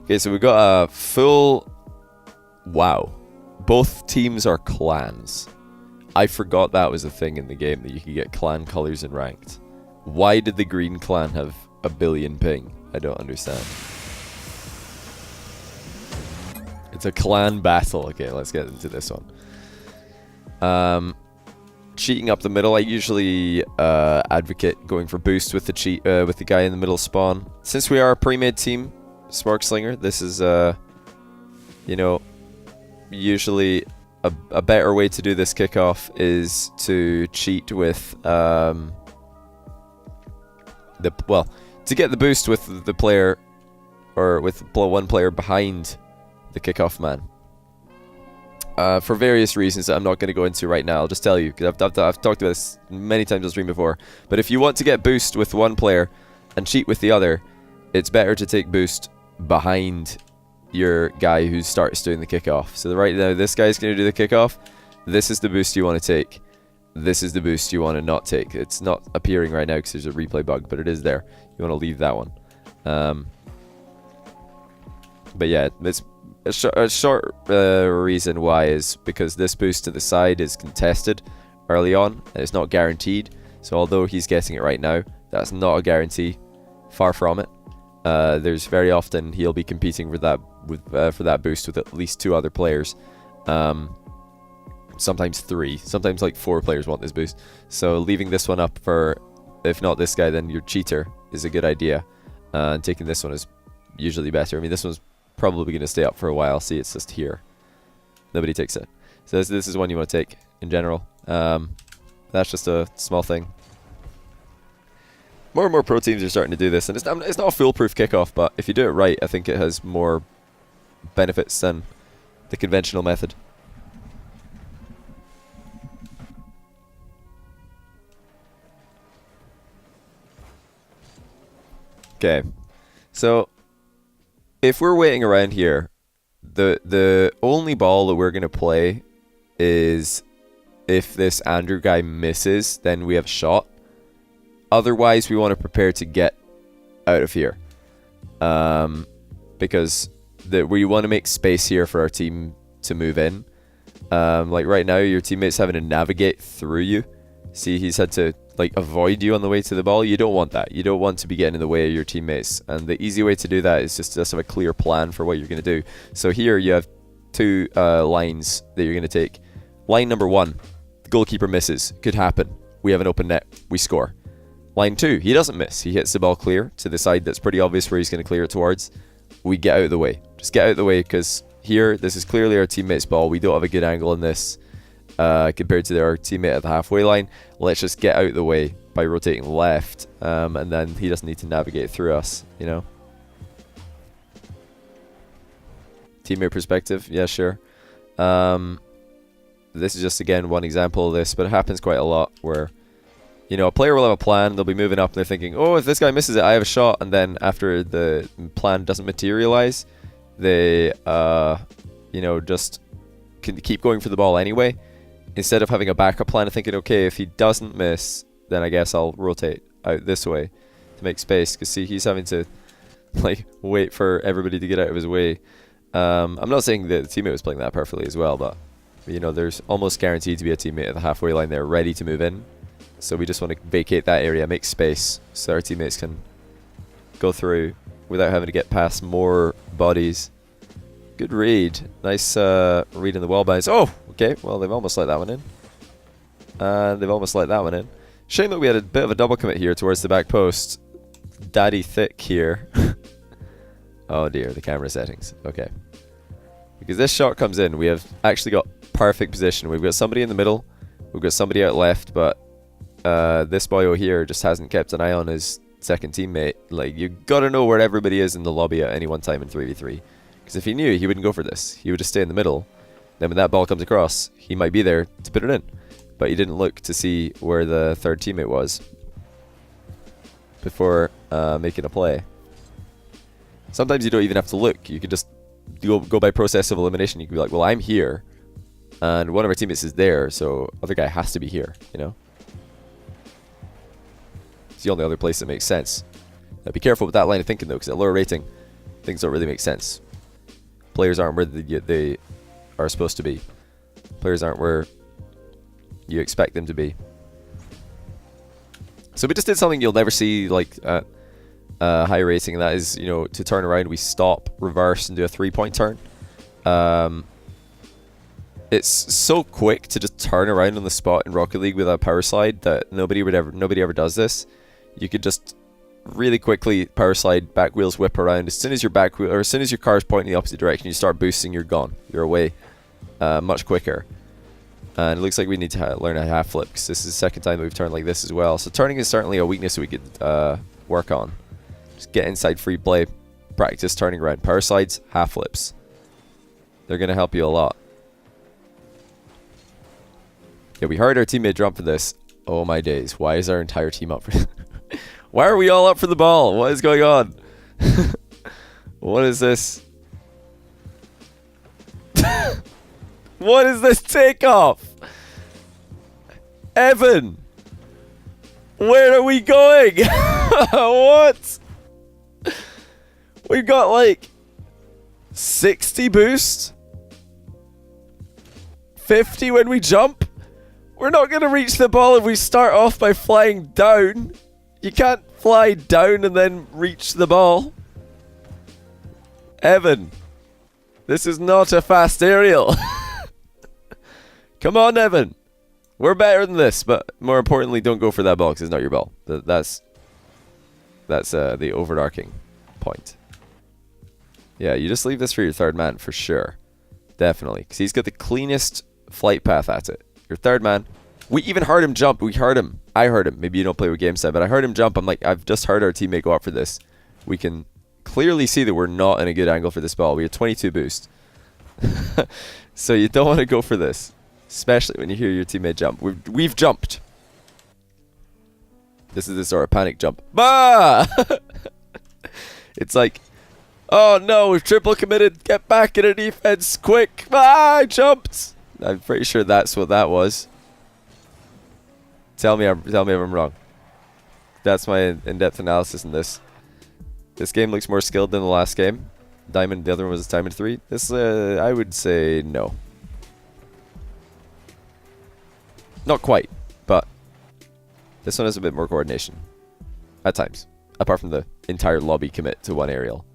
Okay, so we got a full... Wow. Both teams are clans. I forgot that was a thing in the game, that you could get clan colors in ranked. Why did the green clan have a billion ping? I don't understand. It's a clan battle. Okay, let's get into this one. Cheating up the middle. I usually advocate going for boost with the with the guy in the middle spawn. Since we are a pre-made team, SporkSlinger, this is you know, usually a better way to do this kickoff is to cheat with to get the boost with the player, or with one player behind the kickoff man. For various reasons that I'm not going to go into right now. I'll just tell you, because I've talked about this many times on stream before. But if you want to get boost with one player and cheat with the other, it's better to take boost behind your guy who starts doing the kickoff. So right now, this guy's going to do the kickoff. This is the boost you want to take. This is the boost you want to not take. It's not appearing right now because there's a replay bug, but it is there. You want to leave that one. But yeah, it's a short reason why is because this boost to the side is contested early on, and it's not guaranteed. So although he's getting it right now, that's not a guarantee. Far from it. There's very often he'll be competing for that boost with at least 2 other players. Sometimes 3, sometimes like 4 players want this boost. So leaving this one up for, if not this guy, then your cheater is a good idea. And taking this one is usually better. I mean, this one's probably going to stay up for a while. See, it's just here. Nobody takes it. So this is one you want to take in general. That's just a small thing. More and more pro teams are starting to do this, and it's not a foolproof kickoff, but if you do it right, I think it has more benefits than the conventional method. Okay, so if we're waiting around here, the only ball that we're going to play is if this Andrew guy misses, then we have a shot. Otherwise, we want to prepare to get out of here. Because we want to make space here for our team to move in. Like right now, your teammate's having to navigate through you. See, he's had to like avoid you on the way to the ball. You don't want that. You don't want to be getting in the way of your teammates. And the easy way to do that is just have a clear plan for what you're going to do. So here you have 2 lines that you're going to take. Line number 1, the goalkeeper misses. Could happen. We have an open net. We score. Line 2, he doesn't miss. He hits the ball clear to the side that's pretty obvious where he's going to clear it towards. We get out of the way. Just get out of the way, because here, this is clearly our teammate's ball. We don't have a good angle in this compared to our teammate at the halfway line. Let's just get out of the way by rotating left, and then he doesn't need to navigate through us, you know? Teammate perspective, yeah, sure. This is just, again, one example of this, but it happens quite a lot where, you know, a player will have a plan, they'll be moving up, and they're thinking, oh, if this guy misses it, I have a shot, and then after the plan doesn't materialize, they, you know, just can keep going for the ball anyway, instead of having a backup plan and thinking, okay, if he doesn't miss, then I guess I'll rotate out this way to make space, because see, he's having to, like, wait for everybody to get out of his way. I'm not saying that the teammate was playing that perfectly as well, but, you know, there's almost guaranteed to be a teammate at the halfway line there ready to move in. So we just want to vacate that area, make space, so our teammates can go through without having to get past more bodies. Good read. Nice read in the wall bounce. Oh, okay. Well, they've almost let that one in. They've almost let that one in. Shame that we had a bit of a double commit here towards the back post. Daddy thick here. Oh dear, the camera settings. Okay. Because this shot comes in, we have actually got perfect position. We've got somebody in the middle. We've got somebody out left, but this boyo here just hasn't kept an eye on his second teammate. Like, you gotta know where everybody is in the lobby at any one time in 3v3. Because if he knew, he wouldn't go for this. He would just stay in the middle. Then when that ball comes across, he might be there to put it in. But he didn't look to see where the third teammate was before making a play. Sometimes you don't even have to look. You could just go by process of elimination. You could be like, well, I'm here, and one of our teammates is there, so other guy has to be here, you know? It's the only other place that makes sense. Now be careful with that line of thinking, though, because at lower rating, things don't really make sense. Players aren't where they are supposed to be. Players aren't where you expect them to be. So we just did something you'll never see like at high racing, and that is, you know, to turn around, we stop, reverse, and do a 3-point turn. It's so quick to just turn around on the spot in Rocket League with a power slide that nobody ever does this. You could just really quickly power slide, back wheels whip around. As soon as your back wheel, or as soon as your car's pointing the opposite direction, you start boosting, you're gone. You're away much quicker. And it looks like we need to learn a half flip, because this is the second time that we've turned like this as well. So turning is certainly a weakness we could work on. Just get inside free play, practice turning around. Power slides, half flips. They're going to help you a lot. Yeah, we heard our teammate jump for this. Oh my days. Why is our entire team up for this? Why are we all up for the ball? What is going on? What is this? What is this takeoff? Evan! Where are we going? What? We've got like 60 boost? 50 when we jump? We're not going to reach the ball if we start off by flying down. You can't fly down and then reach the ball. Evan, this is not a fast aerial. Come on, Evan. We're better than this, but more importantly, don't go for that ball because it's not your ball. That's the overarching point. Yeah, you just leave this for your third man for sure. Definitely, because he's got the cleanest flight path at it. Your third man. We even heard him jump. We heard him. I heard him. Maybe you don't play with GameSet, but I heard him jump. I'm like, I've just heard our teammate go up for this. We can clearly see that we're not in a good angle for this ball. We have 22 boost. So you don't want to go for this, especially when you hear your teammate jump. We've jumped. This is the sort of panic jump. Bah! It's like, oh no, we've triple committed. Get back in a defense, quick! Ah, I jumped. I'm pretty sure that's what that was. Tell me if I'm wrong. That's my in-depth analysis in this. This game looks more skilled than the last game. Diamond, the other one was Diamond 3. This, I would say no. Not quite, but this one has a bit more coordination. At times. Apart from the entire lobby commit to one aerial.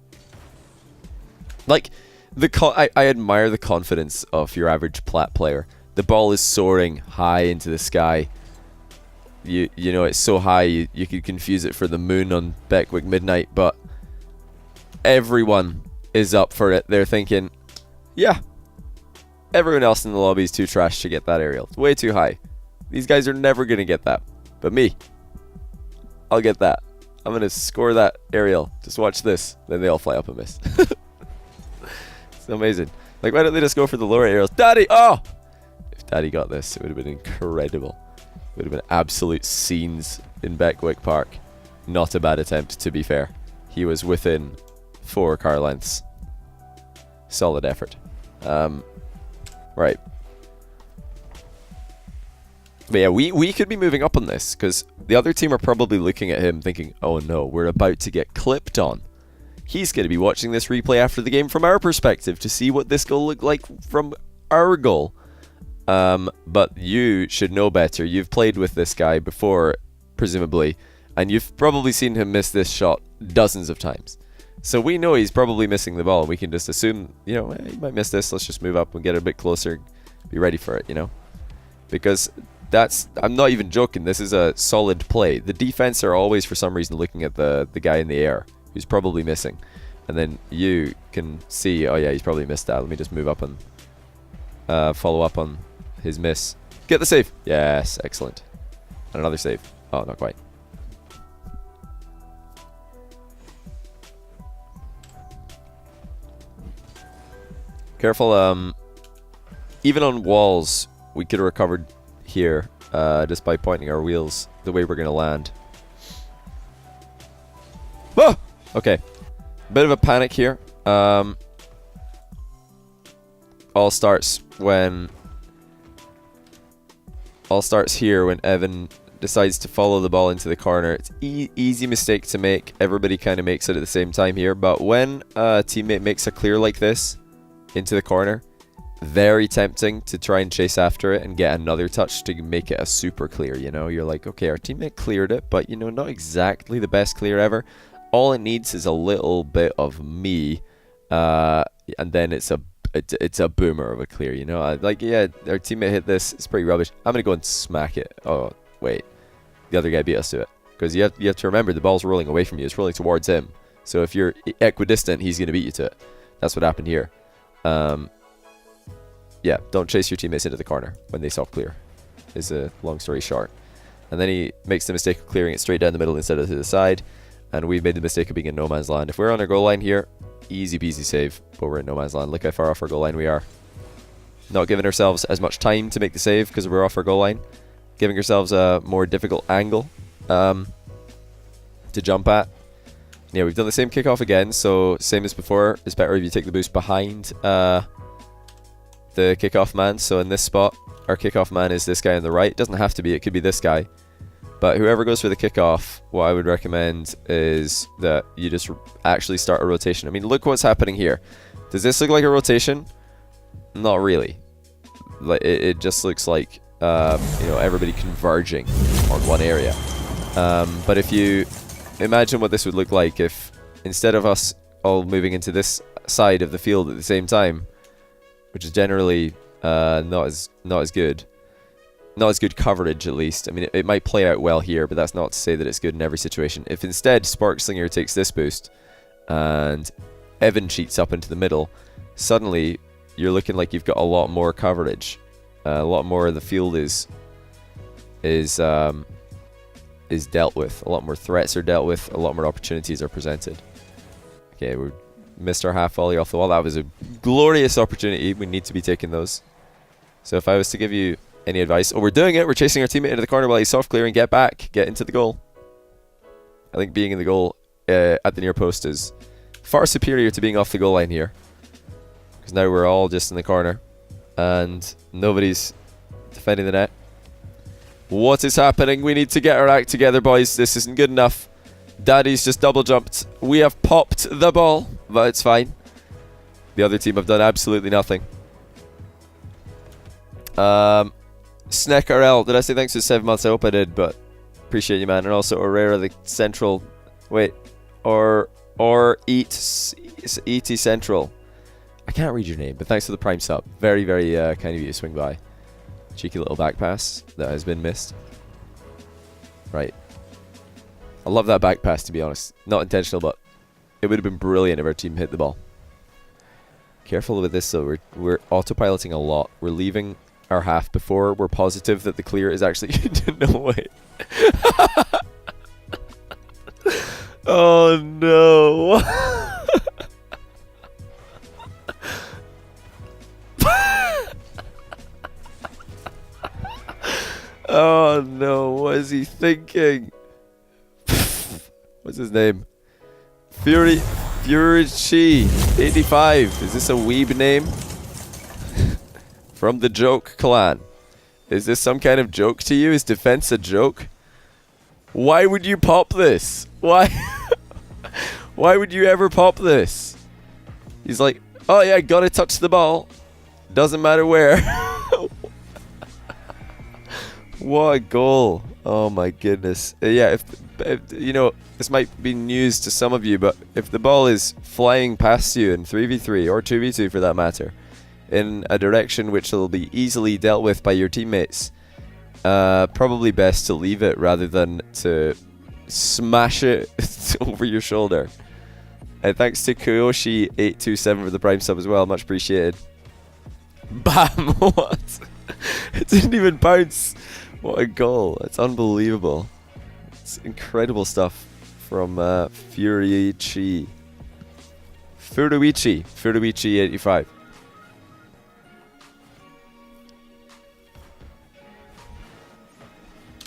Like, I admire the confidence of your average plat player. The ball is soaring high into the sky. You know, it's so high you could confuse it for the moon on Beckwick Midnight, but everyone is up for it. They're thinking, yeah, everyone else in the lobby is too trash to get that aerial. It's way too high. These guys are never going to get that. But me, I'll get that. I'm going to score that aerial. Just watch this. Then they all fly up and miss. It's amazing. Like, why don't they just go for the lower aerials? Daddy! Oh! If Daddy got this, it would have been incredible. It would have been absolute scenes in Beckwick Park. Not a bad attempt, to be fair. He was within 4 car lengths. Solid effort. Right. But yeah, we could be moving up on this, because the other team are probably looking at him thinking, oh no, we're about to get clipped on. He's going to be watching this replay after the game from our perspective to see what this goal looked like from our goal. But you should know better. You've played with this guy before, presumably, and you've probably seen him miss this shot dozens of times. So we know he's probably missing the ball, and we can just assume, you know, he might miss this. Let's just move up and get a bit closer, be ready for it, you know? Because I'm not even joking, this is a solid play. The defense are always, for some reason, looking at the guy in the air, who's probably missing. And then you can see, oh yeah, he's probably missed that. Let me just move up and follow up on his miss. Get the save. Yes, excellent. And another save. Oh, not quite. Careful, even on walls, we could have recovered here just by pointing our wheels the way we're going to land. Ah! Okay. Bit of a panic here. All starts here when Evan decides to follow the ball into the corner. It's easy mistake to make. Everybody kind of makes it at the same time here. But when a teammate makes a clear like this into the corner, very tempting to try and chase after it and get another touch to make it a super clear, you know? You're like, okay, our teammate cleared it, but, you know, not exactly the best clear ever. All it needs is a little bit of me, and then it's a boomer of a clear, you know? Like, yeah, our teammate hit this. It's pretty rubbish. I'm going to go and smack it. Oh, wait. The other guy beat us to it. Because you have to remember, the ball's rolling away from you. It's rolling towards him. So if you're equidistant, he's going to beat you to it. That's what happened here. Yeah, don't chase your teammates into the corner when they soft clear, is a long story short. And then he makes the mistake of clearing it straight down the middle instead of to the side. And we've made the mistake of being in no man's land. If we're on our goal line here, easy peasy save, but we're in no man's land. Look how far off our goal line we are. Not giving ourselves as much time to make the save because we're off our goal line. Giving ourselves a more difficult angle to jump at. Yeah, we've done the same kickoff again, so same as before. It's better if you take the boost behind the kickoff man. So in this spot, our kickoff man is this guy on the right. It doesn't have to be, it could be this guy. But whoever goes for the kickoff, what I would recommend is that you just actually start a rotation. I mean, look what's happening here. Does this look like a rotation? Not really. Like it just looks like you know, everybody converging on one area. But if you imagine what this would look like if instead of us all moving into this side of the field at the same time, which is generally not as good. Not as good coverage, at least. I mean, it might play out well here, but that's not to say that it's good in every situation. If instead SporkSlinger takes this boost and Evan cheats up into the middle, suddenly you're looking like you've got a lot more coverage. A lot more of the field is dealt with. A lot more threats are dealt with. A lot more opportunities are presented. Okay, we missed our half volley off the wall. That was a glorious opportunity. We need to be taking those. So if I was to give you any advice, we're doing it. We're chasing our teammate into the corner while he's soft clearing. Get back. Get into the goal. I think being in the goal at the near post is far superior to being off the goal line here. Because now we're all just in the corner. And nobody's defending the net. What is happening? We need to get our act together, boys. This isn't good enough. Daddy's just double jumped. We have popped the ball, but it's fine. The other team have done absolutely nothing. SneckRL, did I say thanks for 7 months? I hope I did, but appreciate you, man. And also Herrera, the central. Wait, or ET Central. I can't read your name, but thanks for the prime sub. Very, very kind of you to swing by. Cheeky little back pass that has been missed. Right. I love that back pass, to be honest. Not intentional, but it would have been brilliant if our team hit the ball. Careful with this, though. We're autopiloting a lot. We're leaving our half before we're positive that the clear is actually... No way. Oh, no. Oh, no. What is he thinking? What's his name? Furychi85. Is this a weeb name? From the joke clan. Is this some kind of joke to you? Is defense a joke? Why would you pop this? Why? Why would you ever pop this? He's like, oh yeah, gotta touch the ball. Doesn't matter where. What a goal. Oh my goodness. Yeah, if you know, this might be news to some of you, but if the ball is flying past you in 3v3 or 2v2 for that matter, in a direction which will be easily dealt with by your teammates, probably best to leave it rather than to smash it over your shoulder. And thanks to Koyoshi827 for the prime sub as well, much appreciated. Bam! What? It didn't even bounce. What a goal. It's unbelievable. It's incredible stuff from Furuichi. Furuichi85.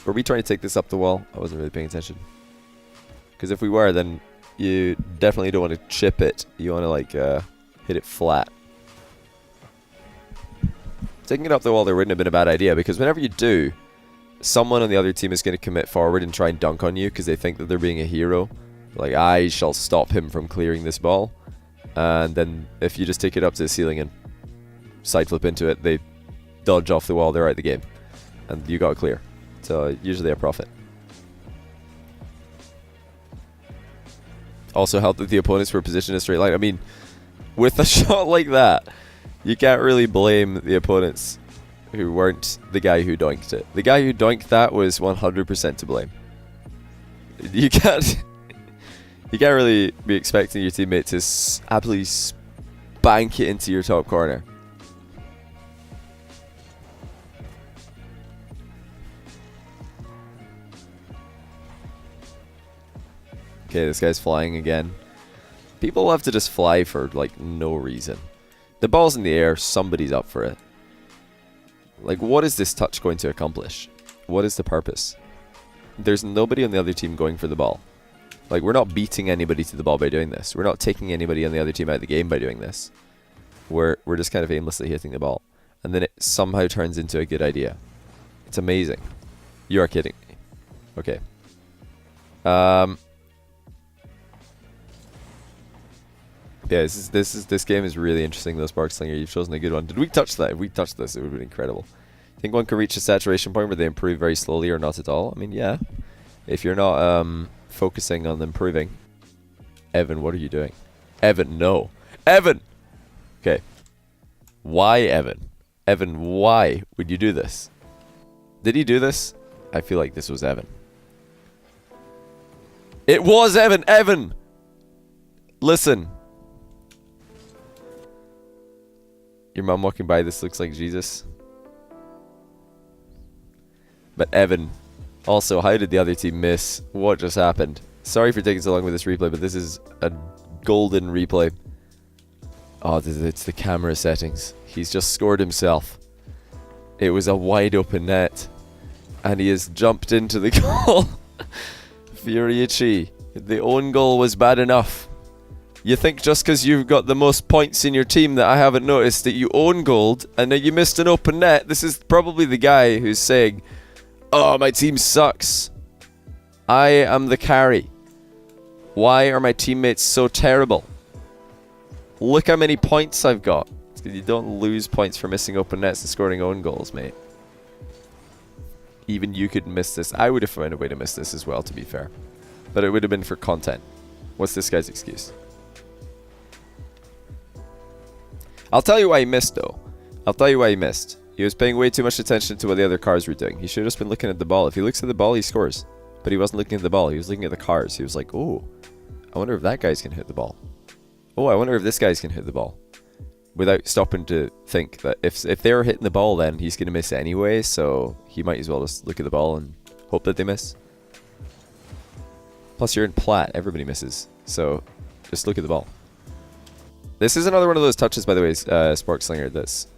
Were we trying to take this up the wall? I wasn't really paying attention. Because if we were, then you definitely don't want to chip it. You want to like hit it flat. Taking it up the wall there wouldn't have been a bad idea, because whenever you do, someone on the other team is going to commit forward and try and dunk on you because they think that they're being a hero. Like, I shall stop him from clearing this ball. And then if you just take it up to the ceiling and side flip into it, they dodge off the wall, they're out of the game. And you got clear. So usually a profit. Also helped that the opponents were positioned in a straight line. I mean, with a shot like that, you can't really blame the opponents who weren't the guy who doinked it. The guy who doinked that was 100% to blame. You can't really be expecting your teammate to absolutely spank it into your top corner. Okay, this guy's flying again. People love to just fly for, like, no reason. The ball's in the air, somebody's up for it. Like, what is this touch going to accomplish? What is the purpose? There's nobody on the other team going for the ball. Like, we're not beating anybody to the ball by doing this. We're not taking anybody on the other team out of the game by doing this. We're just kind of aimlessly hitting the ball. And then it somehow turns into a good idea. It's amazing. You are kidding me. Okay. Yeah, this game is really interesting though, SporkSlinger. You've chosen a good one. Did we touch that? If we touched this, it would have been incredible. Think one can reach a saturation point where they improve very slowly or not at all? I mean, yeah. If you're not focusing on improving. Evan, what are you doing? Evan, no. Evan! Okay. Why, Evan? Evan, why would you do this? Did he do this? I feel like this was Evan. It was Evan! Evan! Listen. Your mom walking by, this looks like Jesus. But Evan, also, how did the other team miss? What just happened? Sorry for taking so long with this replay, but this is a golden replay. Oh, it's the camera settings. He's just scored himself. It was a wide open net. And he has jumped into the goal. Furici, the own goal was bad enough. You think just because you've got the most points in your team that I haven't noticed that you own gold and that you missed an open net? This is probably the guy who's saying, oh, my team sucks. I am the carry. Why are my teammates so terrible? Look how many points I've got. It's 'cause you don't lose points for missing open nets and scoring own goals, mate. Even you could miss this. I would have found a way to miss this as well, to be fair. But it would have been for content. What's this guy's excuse? I'll tell you why he missed, though. I'll tell you why he missed. He was paying way too much attention to what the other cars were doing. He should have just been looking at the ball. If he looks at the ball, he scores. But he wasn't looking at the ball. He was looking at the cars. He was like, oh, I wonder if that guy's can hit the ball. Oh, I wonder if this guy's can hit the ball. Without stopping to think that if they're hitting the ball, then he's going to miss anyway. So he might as well just look at the ball and hope that they miss. Plus, you're in plat. Everybody misses. So just look at the ball. This is another one of those touches, by the way, SporkSlinger, that's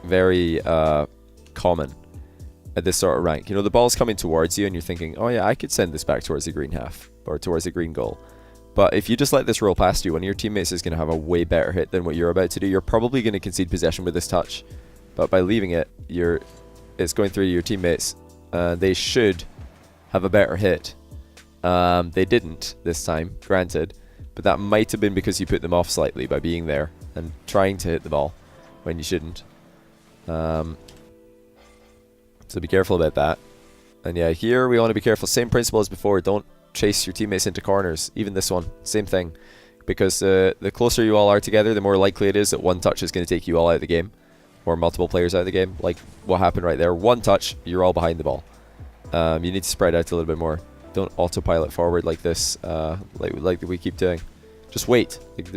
very common at this sort of rank. You know, the ball's coming towards you and you're thinking, oh yeah, I could send this back towards the green half or towards the green goal. But if you just let this roll past you, one of your teammates is going to have a way better hit than what you're about to do. You're probably going to concede possession with this touch. But by leaving it, it's going through your teammates. They should have a better hit. They didn't this time, granted. But that might have been because you put them off slightly by being there and trying to hit the ball when you shouldn't. So be careful about that. And yeah, here we want to be careful. Same principle as before. Don't chase your teammates into corners. Even this one, same thing. Because the closer you all are together, the more likely it is that one touch is going to take you all out of the game. Or multiple players out of the game. Like what happened right there. One touch, you're all behind the ball. You need to spread out a little bit more. Don't autopilot forward like this, like we keep doing. Just wait. Like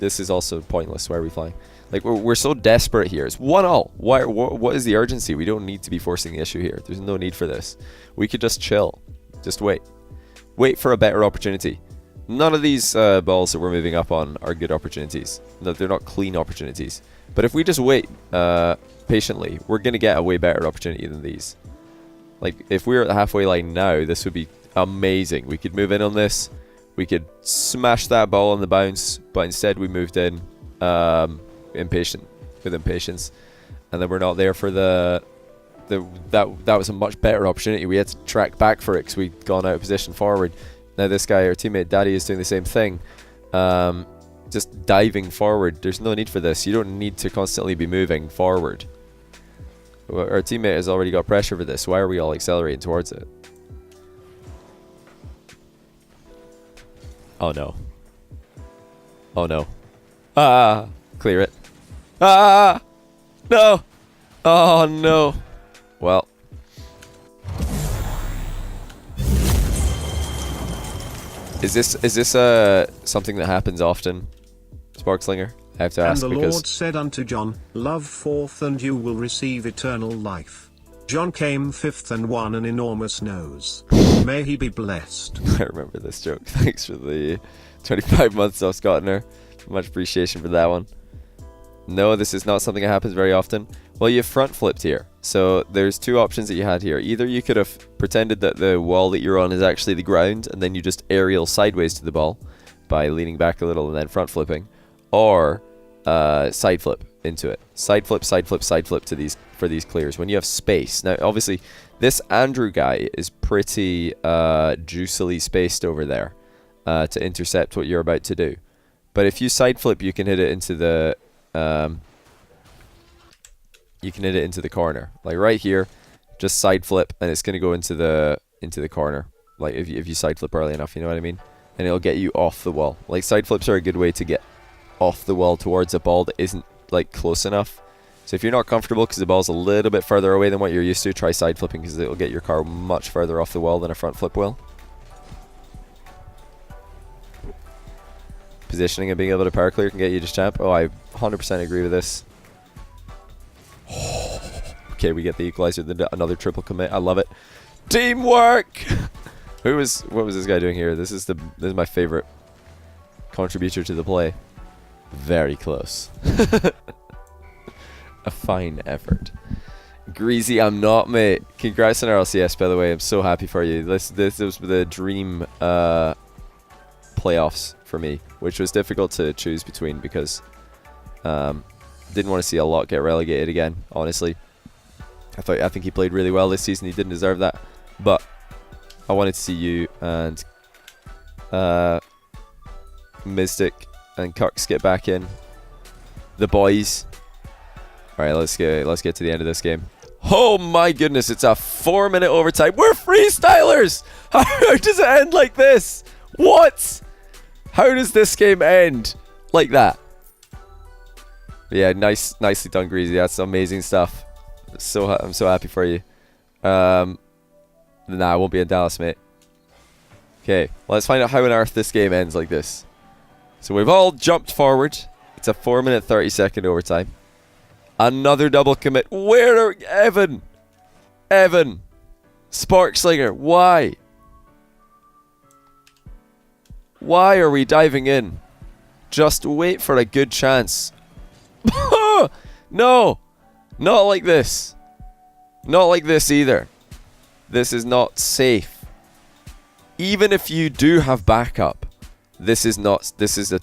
this is also pointless. Why are we flying? Like we're so desperate here. It's 1-0. What is the urgency? We don't need to be forcing the issue here. There's no need for this. We could just chill. Just wait. Wait for a better opportunity. None of these balls that we're moving up on are good opportunities. No, they're not clean opportunities. But if we just wait patiently, we're gonna get a way better opportunity than these. Like if we were at the halfway line now, this would be amazing. We could move in on this. We could smash that ball on the bounce, but instead we moved in with impatience, and then we're not there for the that was a much better opportunity. We had to track back for it because we'd gone out of position forward. Now this guy, our teammate Daddy, is doing the same thing. Just diving forward. There's no need for this. You don't need to constantly be moving forward. Our teammate has already got pressure for this. Why are we all accelerating towards it? Oh no. Oh no. Ah! Clear it. Ah! No! Oh no. Well. Is this something that happens often, SporkSlinger? I have to ask because... And the because... Lord said unto John, Love forth and you will receive eternal life. John came fifth and won an enormous nose. May he be blessed. I remember this joke. Thanks for the 25 months off, Scottner. Much appreciation for that one. No, this is not something that happens very often. Well, you front flipped here. So there's two options that you had here. Either you could have pretended that the wall that you're on is actually the ground, and then you just aerial sideways to the ball by leaning back a little and then front flipping, or side flip into it. Side flip, side flip, side flip to these for these clears when you have space. Now, obviously, this Andrew guy is pretty juicily spaced over there to intercept what you're about to do. But if you side flip, you can hit it into the corner, like right here. Just side flip, and it's gonna go into the corner. Like if you side flip early enough, you know what I mean? And it'll get you off the wall. Like side flips are a good way to get off the wall towards a ball that isn't like close enough. So if you're not comfortable because the ball's a little bit further away than what you're used to, try side flipping because it'll get your car much further off the wall than a front flip will. Positioning and being able to power clear can get you to champ. Oh, I 100% agree with this. Okay, we get the equalizer, another triple commit. I love it. Teamwork. What was this guy doing here? This is my favorite contributor to the play. Very close. A fine effort. Greasy, I'm not, mate. Congrats on RLCS, by the way. I'm so happy for you. This was the dream playoffs for me, which was difficult to choose between because didn't want to see a lot get relegated again, honestly. I think he played really well this season. He didn't deserve that, but I wanted to see you and Mystic and Kirks get back in. The boys. All right, let's get to the end of this game. Oh my goodness, it's a 4-minute overtime. We're freestylers. How does it end like this? What? How does this game end like that? Yeah, nicely done, Greasy. That's amazing stuff. I'm so happy for you. Nah, I won't be in Dallas, mate. Okay, let's find out how on earth this game ends like this. So we've all jumped forward. It's a 4-minute 30-second overtime. Another double commit. Where are Evan? SporkSlinger, why? Why are we diving in? Just wait for a good chance. No! Not like this. Not like this either. This is not safe. Even if you do have backup, this is a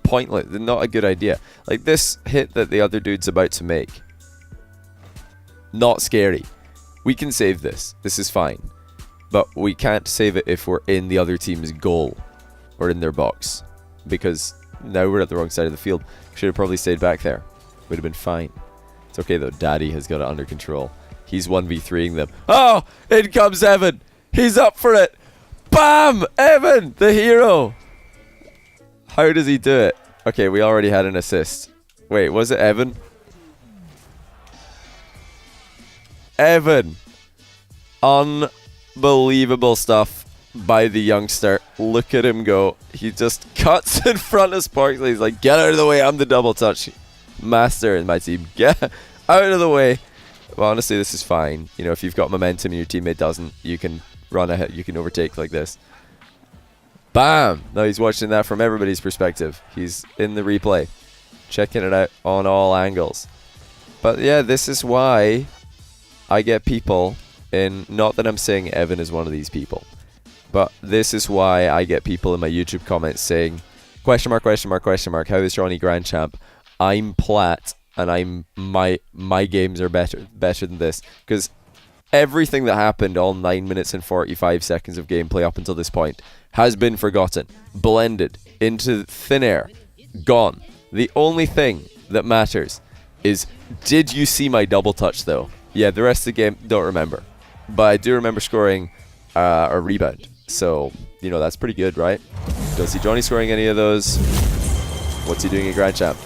pointless, not a good idea. Like this hit that the other dude's about to make. Not scary. We can save this. This is fine. But we can't save it if we're in the other team's goal or in their box. Because now we're at the wrong side of the field. Should have probably stayed back there. Would have been fine. It's okay though. Daddy has got it under control. He's 1v3ing them. Oh! In comes Evan! He's up for it! Bam! Evan! The hero! How does he do it? Okay, we already had an assist. Wait, was it Evan? Evan! Unbelievable stuff by the youngster. Look at him go. He just cuts in front of Sparksley. He's like, get out of the way. I'm the double touch master in my team. Get out of the way. Well, honestly, this is fine. You know, if you've got momentum and your teammate doesn't, you can run ahead. You can overtake like this. Bam! Now he's watching that from everybody's perspective. He's in the replay, checking it out on all angles. But yeah, this is why I get people in, not that I'm saying Evan is one of these people, but this is why I get people in my YouTube comments saying, question mark, how is Johnny Grand Champ? I'm plat and my games are better than this, because everything that happened all 9 minutes and 45 seconds of gameplay up until this point has been forgotten, blended into thin air, gone. The only thing that matters is, did you see my double touch though? Yeah, the rest of the game, don't remember. But I do remember scoring a rebound. So, that's pretty good, right? Don't see Johnny scoring any of those. What's he doing in Grand Champ?